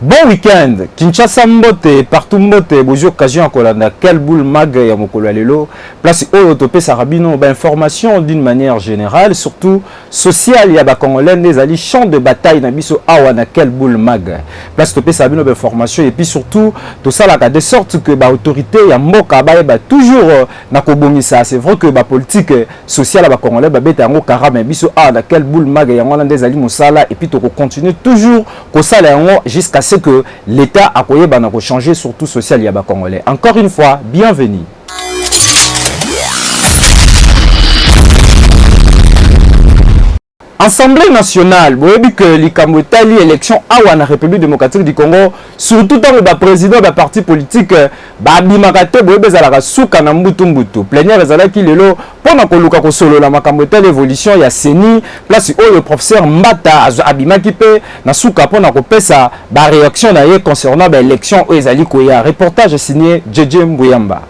Bon week-end, Kinshasa Mbote, partout Mbote, bonjour occasion à Kolanda, quel boule mag ya mokolo lelo, place Oyotopé Sarabino, information d'une manière générale, surtout sociale, ya ba Congolais des alliés champ de bataille na biso awana quel boule mag. Place Topé Sarabino information et puis surtout tout ça là de sorte que ba autorité ya mboka ba toujours na kobongisa, c'est vrai que ba politique sociale ba Congolais ba beta ngo karama biso awana quel boule mag ya ngona des alliés mosala et puis to continue toujours ko sala ngo jusqu'à ce que l'État a changé surtout social yaba congolais. Encore une fois, bienvenue. Assemblée nationale, vous avez vu que l'Ikamwetali élection à la République démocratique du Congo, surtout dans le président de parti politique, Babimakate, vous avez vu souka na mbutu plénière ezalaki lelo pona koluka ko solo la Makamwetali évolution ya Seni, place où le professeur Mbata abimaki pe na souka pona ko pesa ba réaction na ye concernant ba élection ezali koya. Reportage signé JJ Mbuyamba.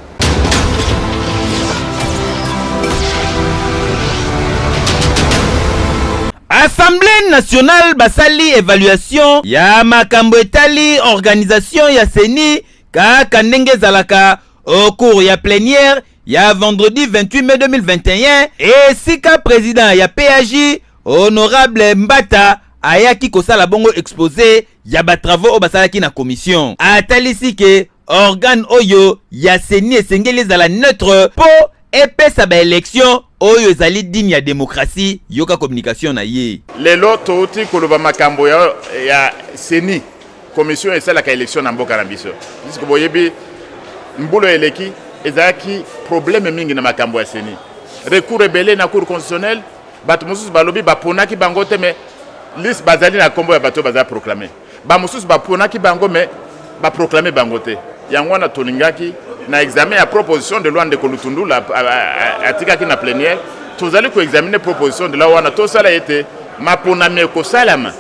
Assemblée nationale basali évaluation ya makambo etali organisation ya Seni kaka ndenge zalaka au cours ya plénière ya vendredi 28 mai 2021 et sika président ya PAJ honorable Mbata ayaki kosala bongo exposé ya ba travaux o basalaki na commission atalisi ke organe oyo ya Seni esengeli zala neutre po epesa ba élection oyo ezali digne ya démocratie yoka communication na ye lelo touti koloba makambo ya Seni commission esalaka élection na mboka na biso puisque boyebi mbulu eleki ezalaki problème mingi na makambo ya Seni recours rebelle na cour constitutionnelle bato mosusu balobi baponaki bango te mais liste bazali na kombo ya bato bazali proclamer ba mosusu baponaki bango mais ba proclamer bango te yango na toningaki na examen à proposition de loi de Kolutundu la atikaki na plénière tous allez ko examiner proposition de la loi na to sala été mapona meko salama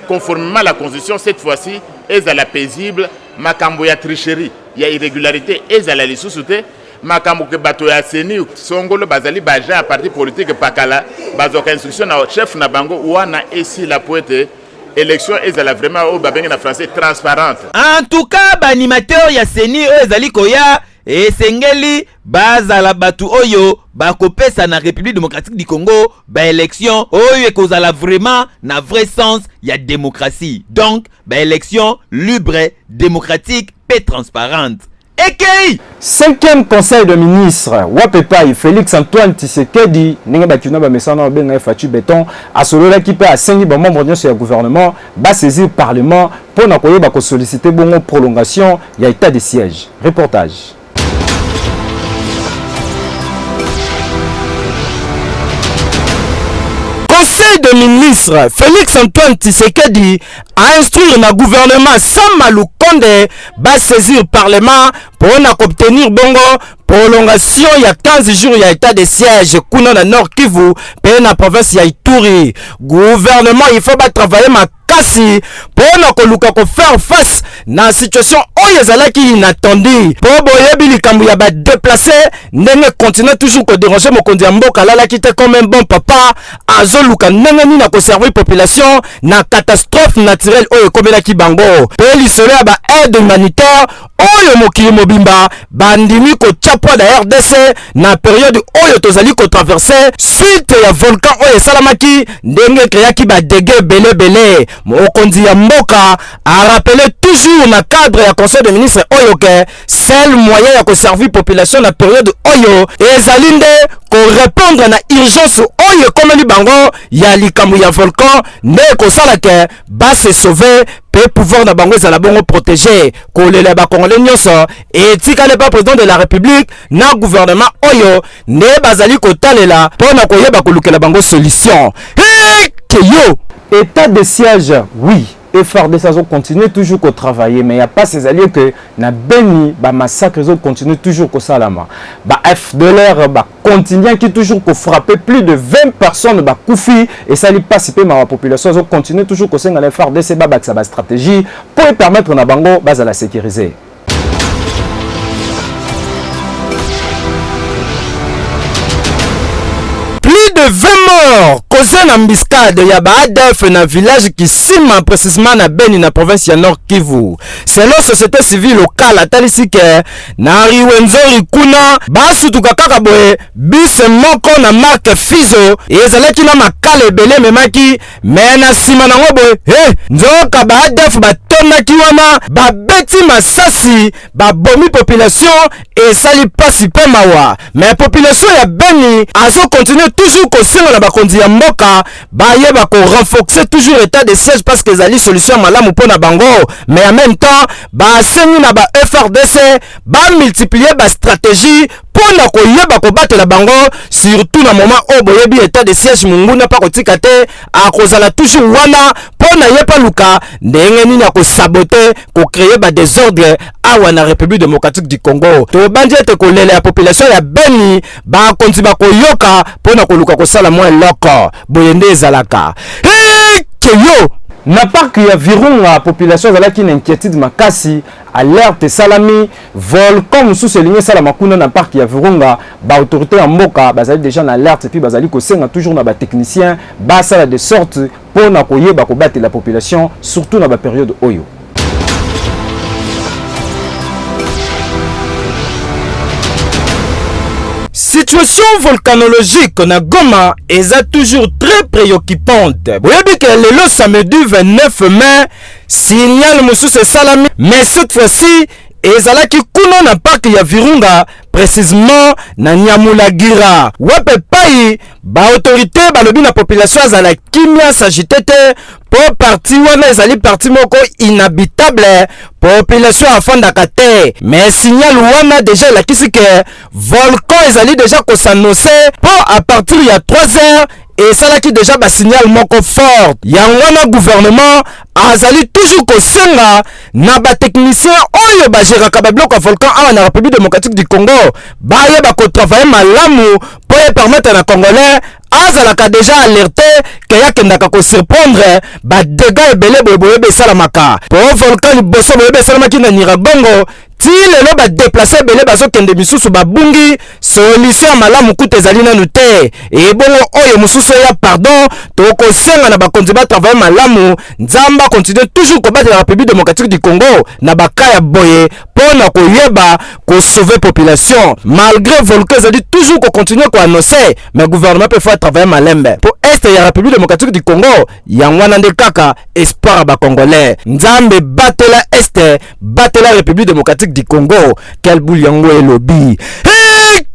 conformément à la constitution cette fois-ci est à la paisible makambo ya tricherie ya irrégularité est à la lisusuté makambo ke bato ya Seni songolo bazali baja à parti politique pakala bazoka instruction na chef na bango wana esi la poète élection ezala vraiment au babenge na français transparente. En tout cas, animateur ya Seni ezali koya esengeli bazala batu oyo bakopesa na République démocratique du Congo ba élection oyo ekozala vraiment na vrai sens ya démocratie. Donc, ba élection libre, démocratique et transparente. Okay. 5e conseil de ministres Wapepai Félix Antoine Tshisekedi ninga bakina ba mesana benga Fatou Béton a solola ki pe a sengi ba membre de ce gouvernement ba saisir parlement pour na koyeba ko solliciter bongo prolongation ya état de siège. Reportage. Conseil de ministres Félix Antoine Tshisekedi a instruit le gouvernement Samalou Konde va saisir parlement pour obtenir bongo prolongation il y a 15 jours il y a état de siège kuna na Nord Kivu pe na province ya Ituri. Gouvernement il faut pas travailler ma kasi pour koluka ko faire face na situation oyo ezalaki inattendu po boyebi likambo ya ba déplacer ndenge continuer toujours ko déranger mokonzi ya mboka lala kite comme un bon papa azoluka ndenge ni na ko servir population na catastrophe naturelle oyo komelaki bango pe lisolo ya ba aide humanitaire oyo mokili mobimba bandimi ko tchapwa da RDC na période oyo tozali ko traverser suite ya volcan oyo salamaki ndenge créaki ba dégâts belé mokonzi ya mboka a rappelé toujours na cadre ya conseil de ministres oyo ke seul moyen ya ko servir population na période oyo ezali nde ko répondre na urgence oyo komeli bango ya likambo ya volcan nde ko sala ke ba se sauver pe pouvoir na bango ezala bongo protéger kolela ba congolais nyonso etikale pa président de la république na gouvernement oyo ne bazali kotalela pona koyeba kolukela bango solution yo. État de siège, oui. Et FARDC ont continué toujours à travailler, mais il n'y a pas ces alliés que na Beni, bah massacre, ils ont continué toujours au Salama. Bah FDLR, bah continue qui toujours pour frapper plus de 20 personnes, bah Koufi, et ça lui passe peu ma population, ils ont continué toujours au sein de la FARDC, bah sa stratégie pour permettre na Bango, bah à la sécuriser. Plus de 20 morts explosé na embuscade ya ba ADF na village Kisima précisément na Beni na province ya Nord Kivu. Selon société civile locale atalisi ke na Riwenzori kuna basutuka kaka boye bus moko na marque Fizo ezalaki na makala ebele memaki me na sima nango boye nzoka ba ADF batonaki wana babeti masasi babomi population esali pasi pe mawa. Mais population ya Beni azo continuer toujours kosenga na bakonzi ya mboka bayeba ko renforcer toujours état de siège parce que ezali solution malamu pona bango. Mais en même temps basengi na ba FRDC ba multiplier ba stratégie pona koyeba kobatela bango surtout na moment o boyebi état de siège munguna pa kotika te akozala toujours wana pona yepa luka ndenge nini ko saboter ko créer ba désordre awa na République démocratique du Congo. To bandi ete ko lele ya population ya Beni ba konti ba koyoka pona ko luka ko sala mo eloko boyende ezalaka keyo na parc ya Virunga population zalaki na inquiétude makasi alerte salami volcan sous seligné sala makuna na parc ya Virunga ba autorité ya mboka bazali déjà na alerte puis bazali ko senga toujours na ba technicien ba sala de sorte pona koyeba ko battre la population surtout na ba période oyo. Situation volcanologique na Goma est toujours très préoccupante. Boyebi que le samedi 29 mai, signal Moussous Salami, mais cette fois-ci, ezalaki kuna na parc ya Virunga, précisément na Nyamulagira. Wape pai, ba autorité balobi na population azala kimia s'agitete pour parti wana ezali parti moko inhabitable population afandaka te. Mais signal wana déjà lakisi ke volcan ezali déjà ko s'annoncer pour à partir ya 3 heures et ça là qui déjà ba signal moko fort. Yangwana gouvernement azali toujours ko senga na ba technicien oyo ba géraka ba bloc volcan awa na République démocratique du Congo ba yeba ko travailler malamu pour permettre na Congolais azalaka déjà alerté que yakendaka ko surprendre ba dégâts ebele boyebe salamaka pour volcan liboso boyebe salamaki na Nyiragongo ti lelo ba déplacer belé bazo kende misusu babungi solution malamu kuta ezali nanu te e bongo oyo mususu ya pardon to ko senga na bakonzi ba travailler malamu nzamba continue toujours combattre la République démocratique du Congo na bakaya boye pona ko yeba ko sauver population malgré volcan ezali toujours ko continuer ko annoncer mais gouvernement peut faire travailler malembe pour est ya République démocratique du Congo yangwana nde kaka espoir ba congolais nzambe batela est batela République démocratique du Congo quel boulyango et lobby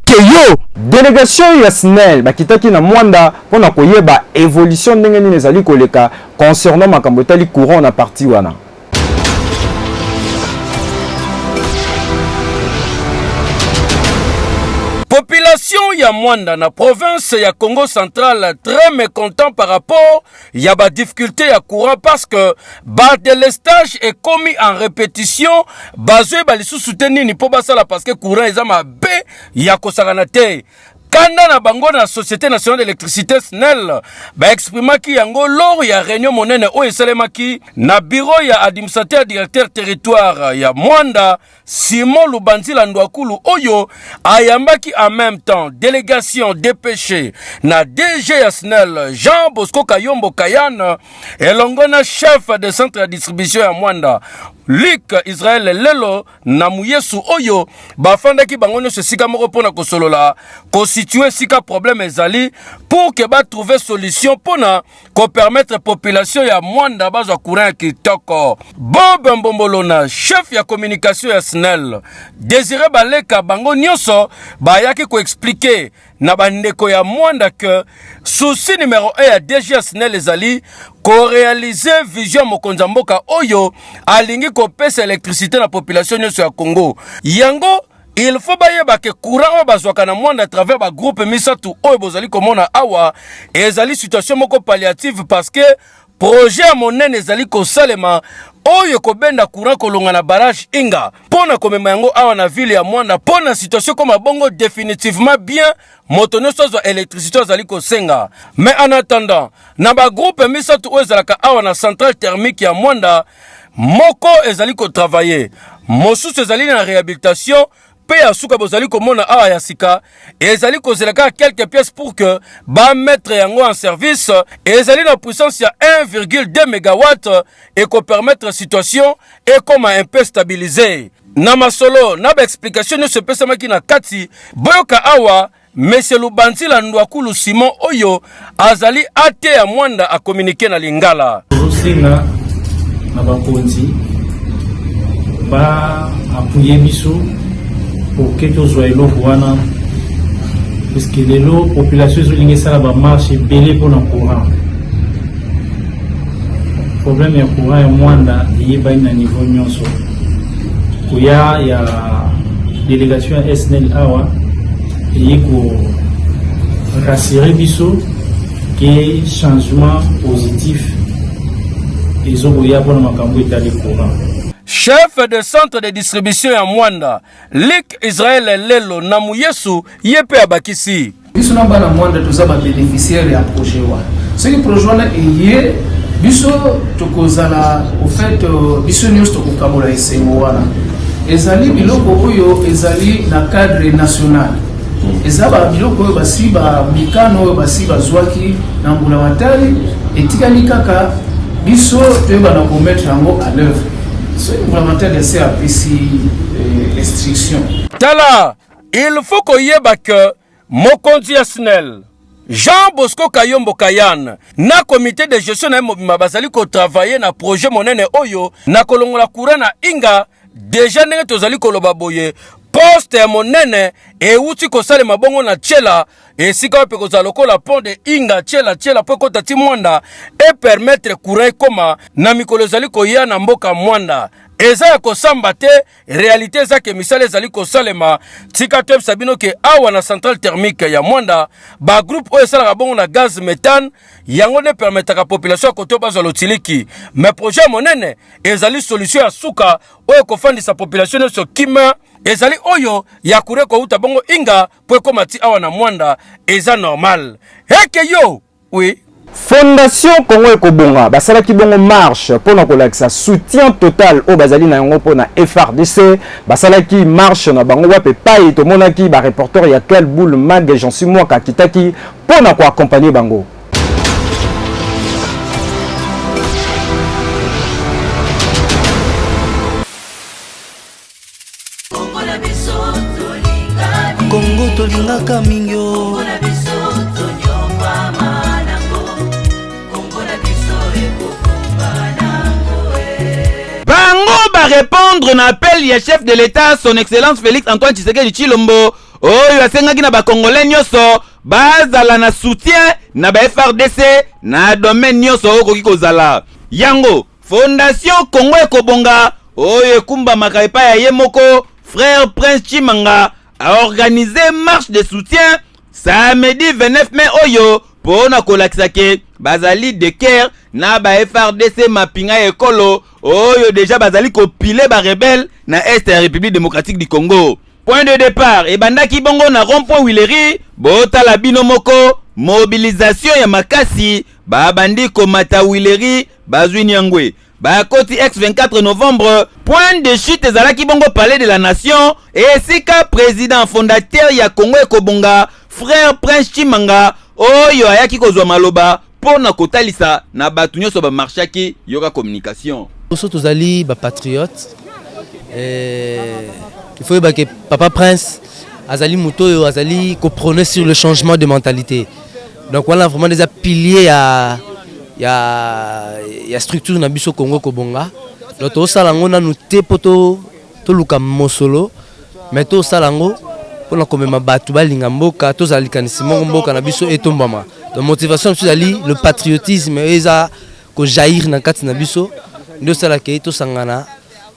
keyo délégation ya SNEL bakitaki na Mwanda pona koyeba évolution ndenge nini ezali koleka concernant makambo etali courant na parti wana. Population ya Mwanda na province ya Congo central très mécontent par rapport ya ba difficulté ya courant parce que ba délestage est commis en répétition bazwe ba lisusu tenini po basala parce que courant ezama be ya kosakana te. Kanda na bango na Société nationale d'électricité SNEL ba exprimaki yango lors ya réunion monene o esalemaki na bureau ya administrateur directeur territoire ya Mwanda Simon Lubanzila Ndwakulu oyo ayambaki en même temps délégation dépêchée na DG ya SNEL Jean Bosco Kayombo Kayane elongona chef de centre de distribution ya Mwanda Luc Israël Lelo na Muyesu oyo bafandaki bango nyonso sika moko pona kosolola ko situer sika problème ezali pour que ba trouver solution pona ko permettre population ya Mwanda bazwa courant kitoko. Bob Mbombolona chef ya communication ya SNEL Désiré Baleka bango nyonso bayaki ko expliquer na bandeko ya Mwanda que souci numéro 1 ya DG SNEL ezali ko réaliser vision mokonza mboka oyo alingi ko pesa électricité na population nyonso ya Congo. Yango il faut bayeba ke courant bazwaka na Mwanda à travers ba groupe misatu oyo bozali komona awa ezali situation moko palliative parce que projet à monene ezali ko salema oyo ko benda courant kolonga na barrage Inga pona komema yango awa na ville ya Mwanda pona situation comme bongo définitivement bien motono sozo électricité ezali ko senga. Mais en attendant na ba groupe misatu oyo ezalaka awa na centrale thermique ya Mwanda moko ezali ko travailler mosusu ezali na réhabilitation pe ya suka bozali komona awa ya sika ezali kozelaka quelques pièces pour que ba mettre yango en service ezali na puissance ya 1,2 megawatt et ko permettre situation et comme un peu stabiliser na masolo na ba explication ne se pesa maki na kati boyoka awa Monsieur Lubanzila Ndwakulu Simon Oyo azali ate ya mwanda a communiquer na Lingala. Rosinga na bakonzi ba appuyer biso pour que tozwa eloko wana parce que lelo population ezolingi esala ba marche ebele mpona courant. Problème ya courant ya mwanda eyebani na niveau nyonso. Kuya ya délégation ya SNEL awa et pour rassurer biso que changement positif ils ont voulu avoir makambo etali courant. Chef de centre de distribution ya Mwanda, Lik Israël Lelo Namuyesu yepe abakisi. Biso na bana Mwanda toza ba bénéficiaire ya projet wa. Ce qui projet na eye biso tokozala au fait biso nyos tokokabola esengo wana. Ezali biloko oyo ezali na cadre national. Ezaba biloko oyo basi ba mikano oyo basi bazwaki na mbula matali etikali kaka biso toyeba na komettre yango à l'œuvre. So mbula matali c'est à restriction. Tala, il faut koyeba que mokonzi ya SNEL Jean Bosco Kayombo Kayan na comité de gestion na mobima bazali ko travailler na projet monene oyo na kolongola courant na Inga déjà ndenge tozali koloba boye poste ya monene euti kosale mabongo na Tchela esika pe kozala lokola pont de Inga Tchela po kota ti Mwanda et permettre courant koma na mikolo ezali koya na mboka Mwanda eza ya kosamba te réalité eza ke misala ezali kosalema tika to sabino ke awa na centrale thermique ya Mwanda ba groupe oyo esalaka bongo na gaz méthane yango ne permetaka population koto bazwa lotiliki mais projet monene ezali solution ya suka oyo kofandisa population nyonso kima ezali oyo ya kure kouta bongo Inga po ekoma ti awa na Mwanda eza normal heke yo oui. Fondation Congo Ekobonga basalaki bongo marche pona kolakisa soutien total au bazali na yango pona FRDC basalaki marche na bango wape pai tomonaki ba reporter ya quel boule mag j'en suis moi kakitaki pona ko accompagner bango. Congo tolingaka mingyo bango ba répondre na appel ya chef de l'État son excellence Félix Antoine Tshisekedi Tshilombo oyo asengaki na ba congolais nyonso bazala na soutien na ba FRDC na domaine nyonso okoki kozala yango Fondation Congo Ekobonga oyo ekumbamaka epai ya ye moko frère Prince Chimanga a organisé marche de soutien samedi 29 mai oyo pona kolakisa ke bazali de Caire na ba FRDC mapinga ekolo oyo déjà bazali kopile ba rebelle na est ya République démocratique du Congo. Point de départ ebandaki bongo na rond-point Willery botala bino moko mobilisation ya makasi ba bandi komata Willery bazwi nyangwe ba koti X24 novembre point de chute ezalaki bongo palais de la nation et sika président fondateur ya Congo Ekobonga frère Prince Chimanga oyo ayaki kozwa maloba pona kotalisa na batu nyonso ba marchaki yoka communication. Oso tozali ba patriote il faut que papa Prince azali muto azali ko prôner sur le changement de mentalité. Donc voilà vraiment des piliers ya structure na biso Congo Ekobonga. Donc to salango na nuté poto to luka mosolo mais to salango pona komema batu balinga mboka to zali kanisimo mboka na biso etombama. Donc motivation c'est ali le patriotisme eza ko jaillir na kati na biso ndo sala ke to sangana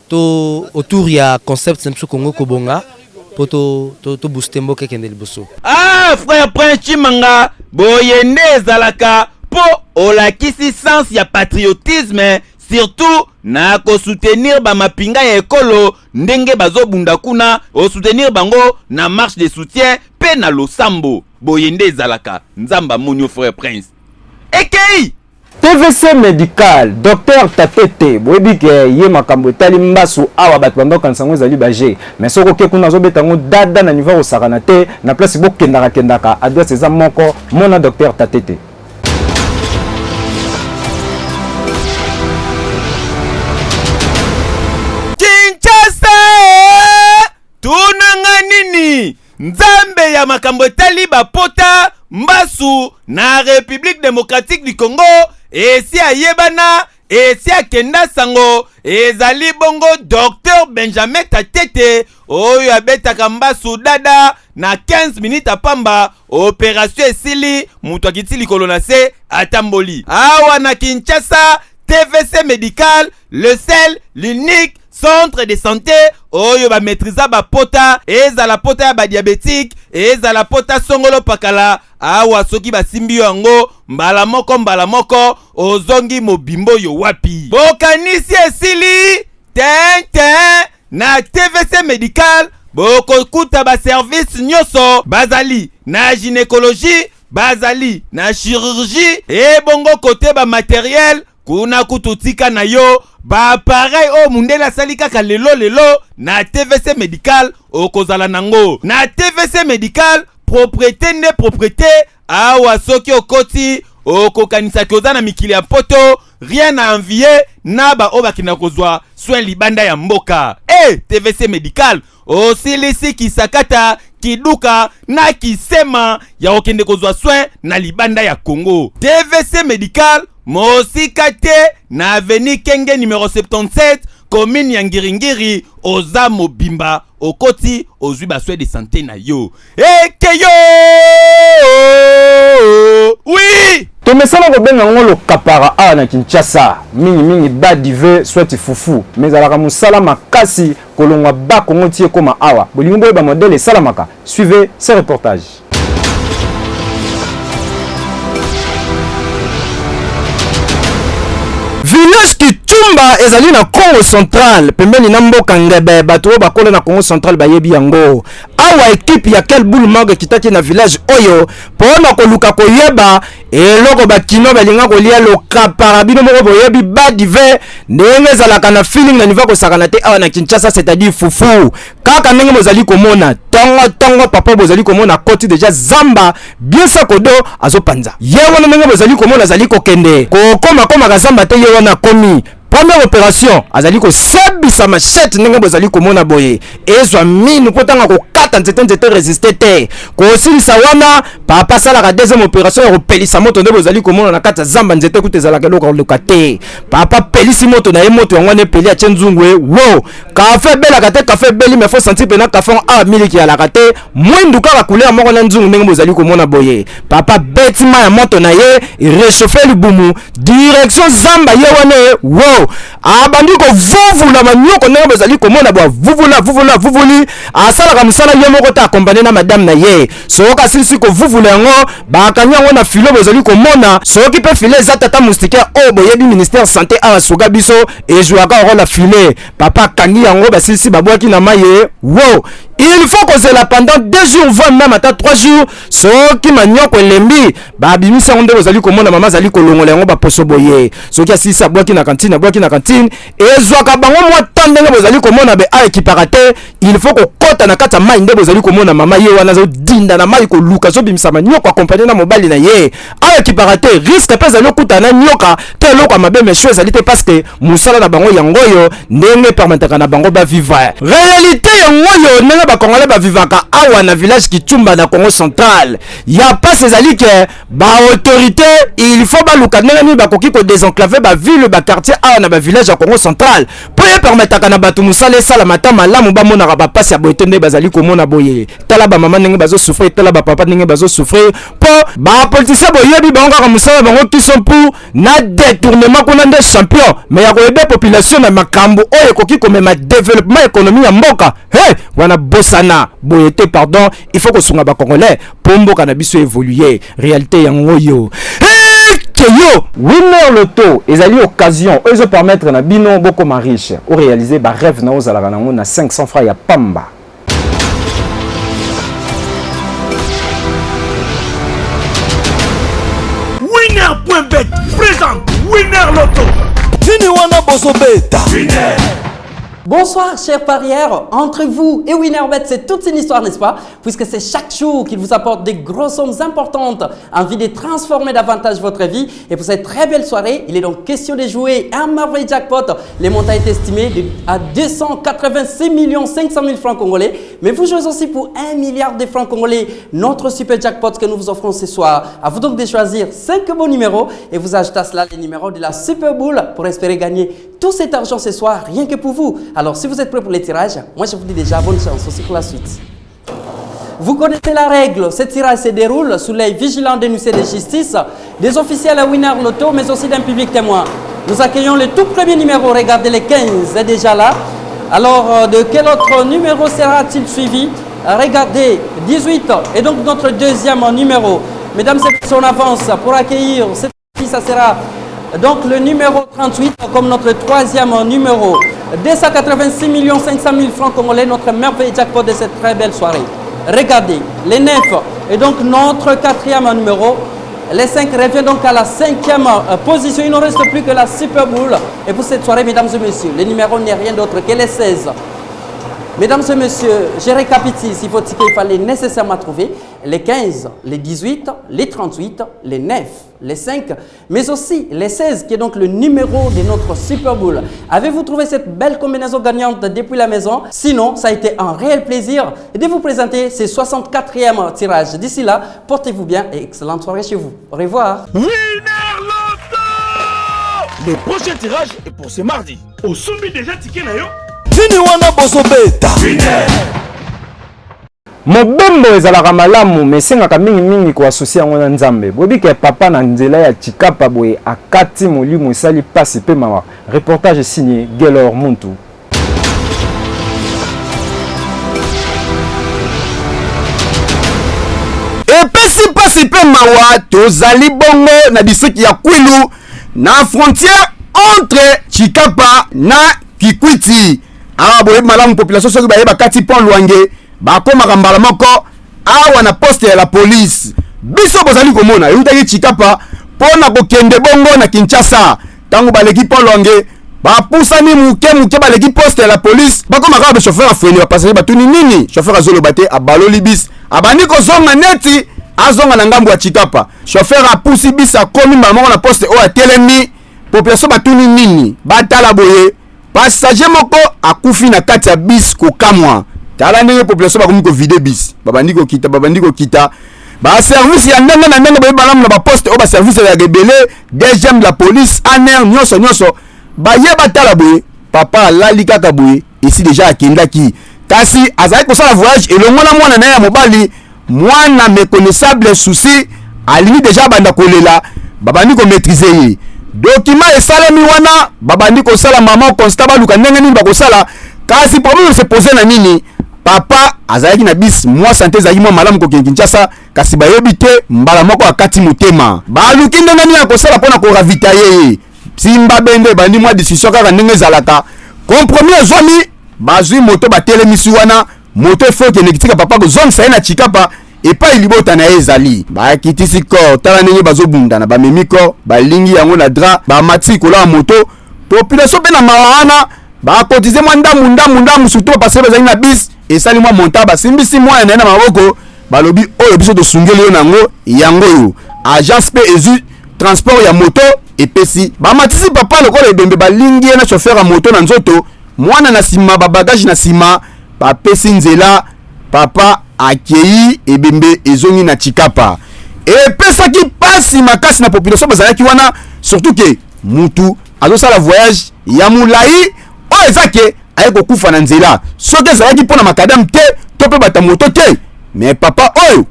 to autour ya concept na biso Congo Ekobonga poto to booster mboka kende liboso. Ah frère Prince Chimanga boyende ezalaka po olakisi sens ya patriotisme surtout na ko soutenir ba mapinga ya ekolo ndenge bazobunda kuna o soutenir bango na marche de soutien pe na losambo boyende ezalaka nzamba monyo frère Prince ekei TVC médical, docteur Tatete, boyebi ke ye makambo tali mbasu awa bat bando kansango ezali baje. Mais soko ke kuna zo betango dada na niveau osakana te na place bo kendaka adresse eza moko mona docteur Tatete. Kinshasa tunanga nini? Nzambe ya makambo tali bapota mbasu na République démocratique du Congo esi ayebana esi akenda sango ezali bongo Dr Benjamin Tatete oyo abetaka mbasu dada na 15 minutes apamba opération esili mutu akiti likolo na se atamboli. Awa na Kinshasa TVC médical, le seul, l'unique centre de santé oyo ba maîtriser ba pota ezala pota ya ba diabétique ezala pota songolo pakala awa soki basimbi yango mbala moko ozongi mobimbo yo wapi bokanisi esili ten na TVC médical bokokuta ba service nyoso bazali na gynécologie bazali na chirurgie et bongo côté ba matériel kuna kututika na yo ba pareil o mundela sali kaka lelo na TVC médical okozala nango na TVC médical propriété awa soki okoti okokanisa koza na mikili ya poto rien à envier na ba obakina kozwa soin libanda ya mboka TVC médical osilisi kisakata kiduka na kisema ya okende kozwa soin na libanda ya Congo. TVC médical mosika te na avenue Kenge numéro 77 commune ya Ngiringiri oza mobimba okoti ozwi ba soins de santé na yo ekeyo oui tomesana kobenga ngolo kapara awa na Kinshasa mingi badive soit fufu mais alaka musala makasi kolongwa ba kongo tie koma awa bolingo boye ba modèle salamaka suivez ce reportage. Village Kitumba ezali na Congo Central pembeni na mboka ngebe bato bakole na Congo Central bayebi yango awa equipe ya quel boule mag kitaki na village oyo pona koluka koyeba eloko bakino balinga kolia lokapara bino moko boyebi badive ndenge ezalaka na feeling na niveau kosakana te awa na Kinshasa c'est-à-dire fufu kaka ndenge bozali komona tongo papa bozali komona koti déjà zamba bien sakodo azopanza ye wana ndenge bozali komona azali kokende kokoma kazamba te ye wana komi première opération azali ko sebisa machette ndenge bozali komona boye ezwa mine potanga ko kata nzete résister te ko silisa wana papa sala ka deuxième opération ko pelisa moto ndenge bozali komona na kata zamba nzete kutezala keloko lokate papa pelisi moto na ye moto yango ne peli a tshenzungwe wo café bela kate café beli mais faut sentir pena café a miliki ya la kate mwindu ka couleur moko na nzungu ndenge bozali komona boye papa betima ya moto na ye réchauffer lubumu direction zamba ye wana wo abandi ko vuvula manyoko ndenge bazali komona bo vuvuli asalaka musala ye moko ta accompagner na madame na ye soka sisi ko vuvula yango bakanya yango na filo bazali komona soki pe file za tata moustiquaire o boyebi ministère santé a soga biso ejuaka ro la file papa kangi yango basisi babwaki na maye wo il faut que c'est là pendant 2 jours voire même à 3 jours soki manyoko elembi babimisa onde bozali komona mama zali kolongola yango ba poso boye soki asisi abwaki na cantine ezwaka bango mwa tandenge bozali komona be a ekiparate il faut ko kota na kata mai nde bozali komona mama ye wana zo dinda na mai ko luka zo bimisa manyoko accompagner na mobali na ye a ekiparate risque pesa lokuta na nyoka te loko mabe mesho ezali te parce que musala na bango yangoyo ndenge permetaka na bango ba vivre réalité yangoyo ndenge ba congolais ba vivaka awa na village Kitumba na Congo Central ya pas ces ali que ba autorité il faut ba luka ndenge ni ba koki ko désenclaver ba ville ba quartier awa na ba village ya Congo Central pour permettre na batu musala sala mata malamu ba mona ba passe ya boyetende bazali komona boye tala ba mama ndenge bazo souffrir tala ba papa ndenge bazo souffrir po ba politicien boyebi bango ka musala bango qui sont pour na détournement kuna nde champion mais ya koyebe population na makambo oyo koki ko mema développement économique ya mboka hey wana bosana boyete pardon il faut que sunga ba congolais pombo kana biso évoluer réalité yango yo yo winner loto ezali occasion ozo permettre na bino boko ma riche ou réaliser ba rêve na ozala nango na 500 francs ya pamba. Winner.bet présente Winner Loto. Nini wana bozobeta. Bonsoir chers parieurs, entre vous et Winnerbet c'est toute une histoire n'est-ce pas? Puisque c'est chaque jour qu'il vous apporte des grosses sommes importantes en vue de transformer davantage votre vie. Et pour cette très belle soirée, il est donc question de jouer un merveilleux jackpot. Les montants est estimé à 286 500 000 francs congolais. Mais vous jouez aussi pour 1 milliard de francs congolais. Notre super jackpot que nous vous offrons ce soir. À vous donc de choisir 5 bons numéros et vous ajoutez à cela les numéros de la Super Bowl pour espérer gagner tout cet argent ce soir, rien que pour vous. Alors si vous êtes prêts pour les tirages, moi je vous dis déjà bonne chance aussi pour la suite. Vous connaissez la règle, ce tirage se déroule sous l'œil vigilant des huissiers de justice, des officiels à Winner Loto, mais aussi d'un public témoin. Nous accueillons le tout premier numéro, regardez les 15 est déjà là. Alors de quel autre numéro sera-t-il suivi? Regardez, 18 et donc notre deuxième numéro. Mesdames et messieurs, on avance pour accueillir cette fois-ci, ça sera donc le numéro 38 comme notre troisième numéro. 286 500 000 francs congolais, notre merveilleux jackpot de cette très belle soirée. Regardez, les 9 et donc notre quatrième numéro. Les 5 revient donc à la 5e position. Il ne reste plus que la Super Bowl. Et pour cette soirée, mesdames et messieurs, le numéro n'est rien d'autre que les 16. Mesdames et messieurs, je récapitule, s'il faut ticket, il fallait nécessairement trouver les 15, les 18, les 38, les 9, les 5, mais aussi les 16, qui est donc le numéro de notre Super Bowl. Avez-vous trouvé cette belle combinaison gagnante depuis la maison? Sinon, ça a été un réel plaisir de vous présenter ce 64e tirage. D'ici là, portez-vous bien et excellente soirée chez vous. Au revoir. Winner Loto. Le prochain tirage est pour ce mardi. Au sommet déjà ticket na yo. Nini wana bozobeta. Mobembo ezalaka malamu mesengaka mingi koasosia yango na nzambe. Boyebi ke papa na nzela ya Chikapa boye akati molimo esali pasi pe mawa. Reportage signé Gelor Muntu. Epesi pasi pe mawa tozali bongo na district ya Kwilu na frontière entre Chikapa na Kikwiti. Awa boye malamu population soki baye bakati pont Lwange bakoma mbala moko awa na poste ya la police. Biso bozali komona yutaki Chikapa pona kokende bongo na Kinshasa. Tango baleki pont Lwange bapusani muke baleki poste ya la police bakoma kaka be chauffeur afreni bapassager batuni nini chauffeur azoloba te abaloli bis abandi kozonga neti azonga na ngambo ya Chikapa. Chauffeur apusi bis akomi mbala moko na poste oyo atelemi population batuni nini batala boye passager moko akufi na kati ya bis kokamwa. Tala ndenge population bakomi ko vide bis babandi ko kita ba service ya ndenge na ndenge boye balamu na ba poste o ba service ya rebelle deuxième la police aner nyonso baye batala boye papa alali kaka boye ici déjà akendaki kasi azali kosala voyage elongo na mwana na ya mobali mwana méconnaissable souci alini déjà banda kolela babandi ko maîtriser ye document esalemi wana babandi kosala mama constat baluka ndenge nini bakosala kasi problème se poser na nini papa azalaki na bis mwa santé zaki mwa malamu ko Kinshasa kasi bayebi te mbala moko akati motema baluki ndenge nini akosala pona ko ravitailler simba bende bandi mwa discussion kaka ndenge zalaka compromis ezwami bazwi moto batelemisi wana moto efo ke nekitika papa ko zone sa na Chikapa epai libota na ezali bakitisi corps tala ndenge bazobundana bamemi corps balingi yango na dra bamati kola moto population pe na mawana bakotize mwa ndamu surtout parce bazali na bis esali mwa monta basimbisi mwa na maboko balobi oyo biso to sungeli yo nango yango yo agence pe ezu transport ya moto epesi bamatisi papa lokola ebembe balingi na chauffeur ya moto na nzoto mwana na sima babagage na sima bapesi nzela papa akei ebembe ezongi na Chikapa epesaki pasi makasi na population bazalaki wana surtout ke mutu azosala voyage ya mulai oyo ezake aye kokufa na nzela soki ezalaki mpona makadam te to mpe bata moto te mais papa oyo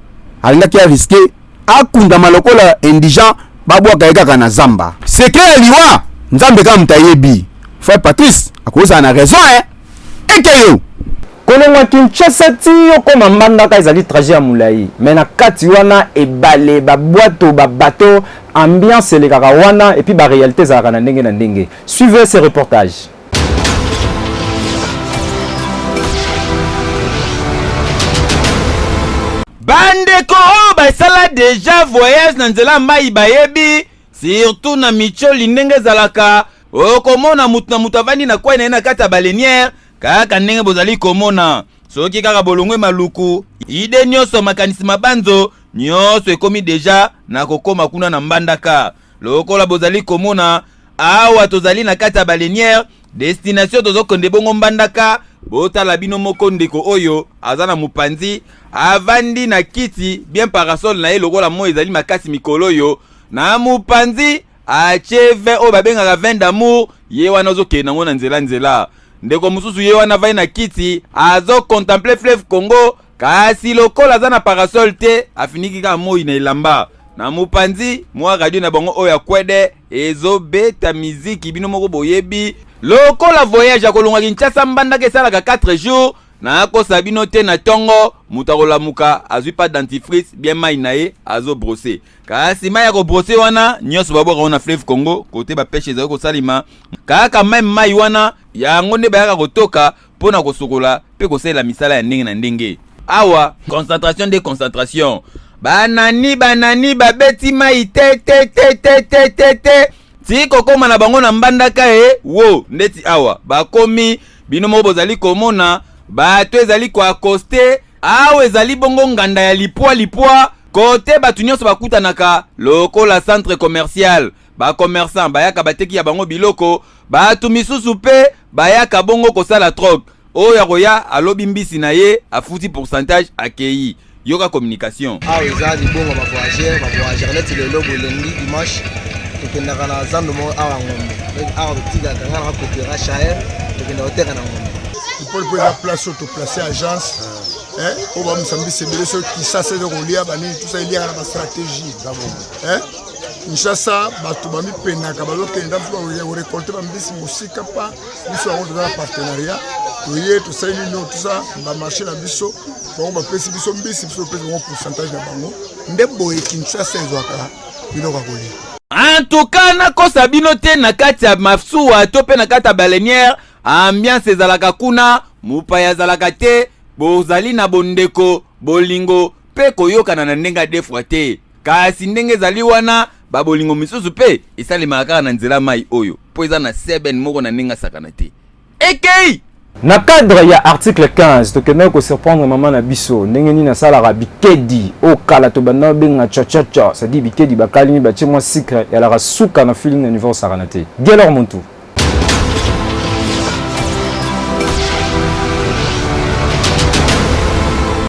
alingaki ariske akundama lokola indigent babwaka ye kaka na zamba sekre ya liwa nzambe kaka mutu ayebi frère Patrice akozala na raison ekeyo kolongwa Kinshasa ti okoma mbandaka ezali trajet ya mulai mais na kati wana ebale babwato babato ambiance elekaka wana et puis ba réalité ezalaka na ndenge suivez ce reportage. Bandeko oyo basala déjà voyage na nzela mai bayebi surtout na micholi ndenge ezalaka okomona mutu na mutu avandi na kwai na ye na kati ya baleniere kaka ndenge bozali komona soki kaka bolongwe maluku ide nyonso makanisi mabanzo nyonso ekomi deja na kokoma kuna na mbandaka lokola bozali komona awa tozali na kati ya baleniere destination tozokonde bongo mbandaka botala bino moko ndeko oyo aza na mopanzi avandi na kiti bien parasol na ye lokola mo ezali makasi mikolo oyo na mopanzi atie vin oyo babengaka vin d'amour ye wana ozokende nango na nzela ndeko mosusu ye wana vai na kiti azocontemple fleuve Congo kasi lokola aza na parasol te afiniki kaka moi na elamba na mopanzi mwa radio na bango oyo akwede ezobeta miziki bino moko boyebi lokola voyage akolonga Kinshasa mbandaka esalaka 4 jours na akosa bino te na tongo mutu akolamuka azwi pa dentifrice bien mai na ye azobrose kasi mai ya kobrose wana nyonso babwaka wana fleuve Congo kote bapeshe ezali kosalima kaka mai wana yango nde bayaka kotoka mpona kosokola mpe kosalela misala ya ndenge na ndenge awa concentration de concentration banani babeti mai te ti kokoma na bango na mbandaka wo ndeti awa bakomi bino moko bozali komona bato ezali koakoste awa ezali bongo nganda ya lipwa kote batu nyonso bakutanaka lokola centre commercial bakommerçant bayaka bateki ya bango biloko batu misusu pe bayaka bongo kosala troc oyo akoya alobi mbisi na ye afuti pourcentage akei yoka communication awa eza libongo bavoyageur neti lelo bolendi dimanche tokendaka na zando moko awa ngombe awa totikaka nga na kopera chaer tokenda koteka na ngombe mpona eza place oyo toplace agence oyo bamusambisi ebele soki kisasa eza kolia banini tusa eliaka na bastratégie kinshasa bato bamipenaka bazokenda korekolte bambisi mosika pa biso yango toza na partenariat toye tosali nino tusa bamarché na biso bango bapesi biso mbisi biso bapesi bango pourcentage na bango nde boye kinshasa ezwaka biloko ya kolia. En tout cas nakosa bino te na kati ya masuwa to pe na kati ya baleniere ambiance ezalaka kuna mupaya ezalaka te bozali na bondeko bolingo pe koyokana na ndenge defwa te kasi ndenge ezali wana babolingo misusu pe esalemaka kaka na nzela mai oyo po eza na seben moko na ndenge asakana te ekei na cadre ya article 15 tokendaki kosurprendre mama na biso ndenge nini asalaka bikedi okala tobanda benga chachacha c'est-à-dire bikedi bakalimi batie mwa sucre yalaka suka na feeling na niveau osakana te gelor muntu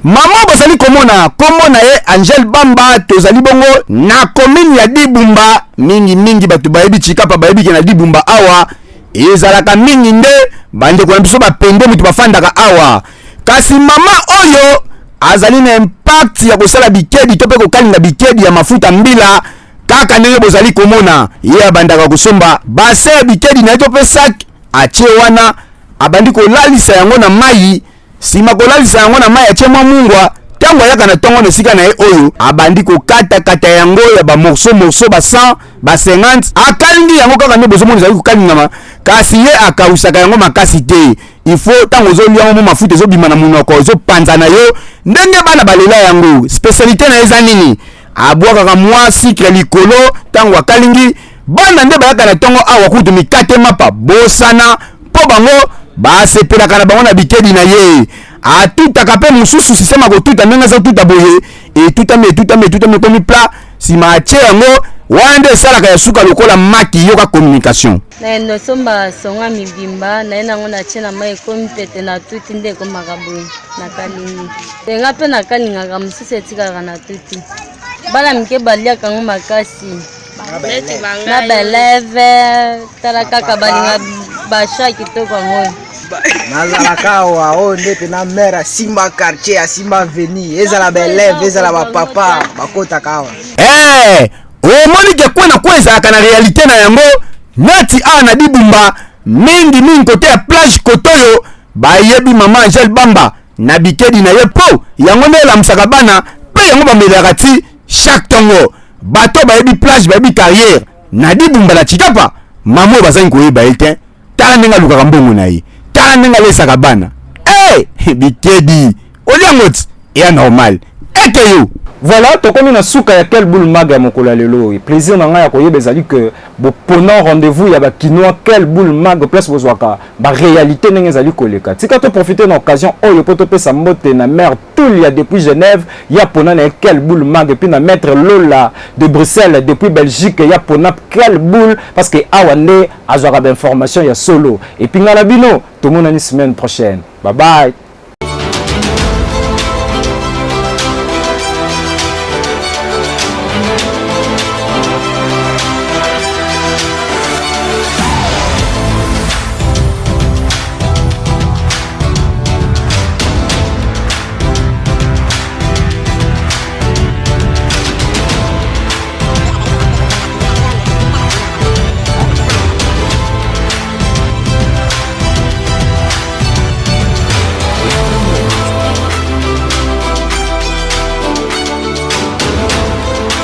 mama bozali komona ye Angel Bamba tozali bongo na commune ya Dibumba mingi bato bayebi chikapa bayebi ke na Dibumba awa ezalaka mingi nde bandeko na biso bapende mutu bafandaka awa kasi mama oyo azali na impact ya kosala bikedi to pe kokalinga bikedi ya mafuta mbila kaka ndenge bozali komona ye abandaka kosomba base ya bikedi na to pe sak atie wana abandi kolalisa yango na mai sima kolalisa yango na mai atie mwa mungwa tango ayaka na tongo na sika na ye oyo abandi kokata yango ya ba morceau ba 100 ba 50 akalingi yango kaka nde bozomona ezali kokalingama kasi ye akausaka yango makasi te il faut tango ozolia yango mafuta ezobima na munoko ezopanza na yo ndenge bana balela yango spécialité na eza nini abwakaka mwa sucre likolo tango akalingi bana nde bayaka na tongo awa kutu mikate mapa bosana po bango basepelaka na bango na bikedi na ye atutaka pe mosusu sistema kotuta ndenge azotuta boye etutami komi plat sima atie yango wana nde esalaka ya suka lokola maki yoka communication naendo somba songa mibimba naye nango natie na mai ekomi pete na tuti nde ekomaka boye nakalingi tenga mpe nakalingaka mosusu etikaka na tuti bana mike baliaka yango makasi na beleve tala kaka balinga basha kitoko yango nazalaka awa oyo nde pena mere ya simba quartier ya simba aveni ezala beleve ezala bapapa bakotaka awa omoni ke kwe na kwe ezalaka na realite na yango neti awa na Dibumba mingi kote ya plage kotoyo bayebi mama Angel Bamba na bikedi na ye po yango nde elamisaka bana pe yango bamelaka ti chaque tongo bato bayebi plage bayebi carrière na Dibumba na chikapa mama oyo bazangi koyeba ye te tala ndenge alukaka mbongo na ye tala ndenge alesaka bana bikedi oliango ti eya normal ekeyo Voilà, to comme na suka ya quel boule mag ya mokolo lelo. Plaisir na nga ya koyeba ezali que bo prenant rendez-vous ya ba kinoa quel boule mag place bozwaka ba réalité ndenge ezali koleka. Tika to profiter na occasion oyo poto pesa mbote na mère Toulia depuis Genève, ya pona na quel boule mag et puis na maître Lola de Bruxelles depuis Belgique ya pona quel boule parce que awande azwaka ba information ya solo. Et puis ngala bino, tout le monde la semaine prochaine. Bye bye.